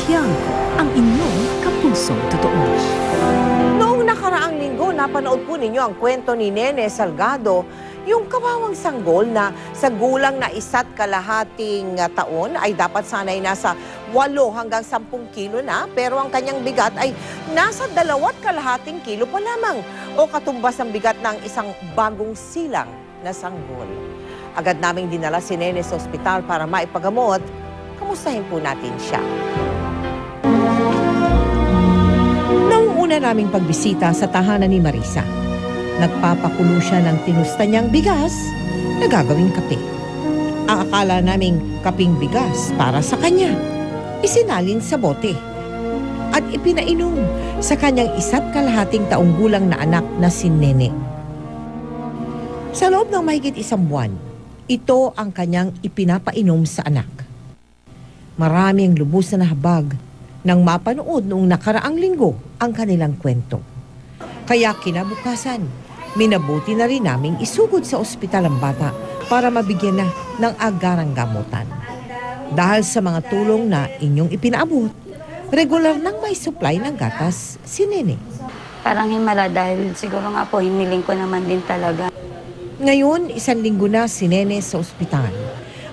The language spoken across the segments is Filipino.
Tiangco, ang inyong kapusong totoo. Noong nakaraang linggo, napanood po ninyo ang kwento ni Nene Salgado, yung kawawang sanggol na sa gulang na 1.5 taon ay dapat sanay nasa 8 hanggang 10 kilo na, pero ang kanyang bigat ay nasa 2.5 kilo pa lamang o katumbas ang bigat ng isang bagong silang na sanggol. Agad naming dinala si Nene sa ospital para maipagamot. Kamustahin po natin siya. Noong una naming pagbisita sa tahanan ni Marisa, nagpapakulo siya ng tinusta niyang bigas na gagawing kape. Ang akala naming kaping bigas para sa kanya, isinalin sa bote at ipinainom sa kanyang 1.5 taong gulang na anak na si Nene. Sa loob ng mahigit 1 buwan, ito ang kanyang ipinapainom sa anak. Marami ang lubos na nahabag nang mapanood noong nakaraang linggo ang kanilang kwento. Kaya kinabukasan, minabuti na rin naming isugod sa ospital ang bata para mabigyan na ng agarang gamutan. Dahil sa mga tulong na inyong ipinaabot, regular nang may supply ng gatas si Nene. Parang himala dahil siguro nga po hiniling ko naman din talaga. Ngayon, 1 linggo na si Nene sa ospital.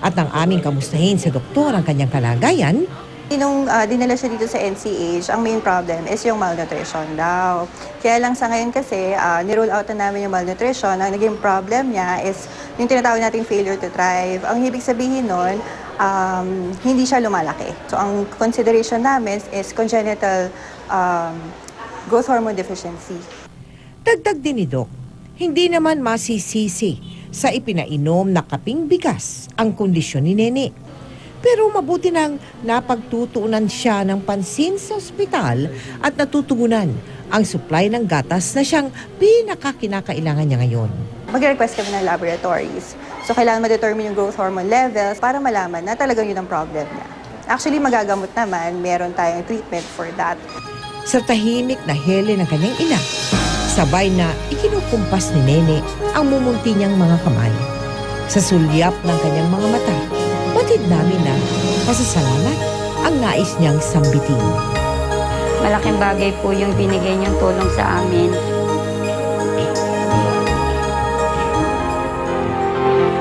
At ang aming kamustahin sa doktor ang kanyang kalagayan. Nung dinala siya dito sa NCH, ang main problem is yung malnutrition daw. Kaya lang sa ngayon kasi, ni-rule out na namin yung malnutrition. Ang naging problem niya is yung tinatawag nating failure to thrive. Ang ibig sabihin nun, hindi siya lumalaki. So ang consideration namin is congenital growth hormone deficiency. Dagdag din ni Doc, hindi naman masisisi sa ipinainom na kaping bigas ang kondisyon ni Nene. Pero mabuti nang napagtutuunan siya ng pansin sa ospital at natutugunan ang supply ng gatas na siyang pinakakinakailangan niya ngayon. Mag-request kami ng laboratories. So kailangan ma-determine yung growth hormone levels para malaman na talagang yun ang problem niya. Actually, magagamot naman, meron tayong treatment for that. Sa tahimik na hele ng kanyang ina, sabay na ikinukumpas ni Nene ang mumunti niyang mga kamay. Sa sulyap ng kanyang mga mata, batid namin na pasasalamat ang nais niyang sambitin. Malaking bagay po yung binigay niyong tulong sa amin.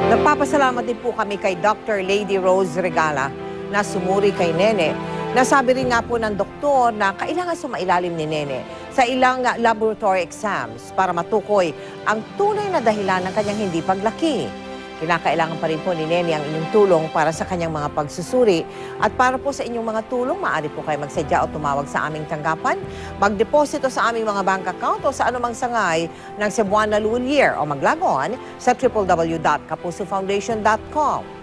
Nagpapasalamat din po kami kay Dr. Lady Rose Regala na sumuri kay Nene. Nasabi rin nga po ng doktor na kailangan sumailalim ni Nene sa ilang laboratory exams para matukoy ang tunay na dahilan ng kanyang hindi paglaki. Kinakailangan pa rin po ni Nene ang inyong tulong para sa kanyang mga pagsusuri. At para po sa inyong mga tulong, maaari po kayo magsadya o tumawag sa aming tanggapan, magdeposito sa aming mga bank account o sa anumang sangay ng Cebuana Lulier o maglagon sa www.kapusofoundation.com.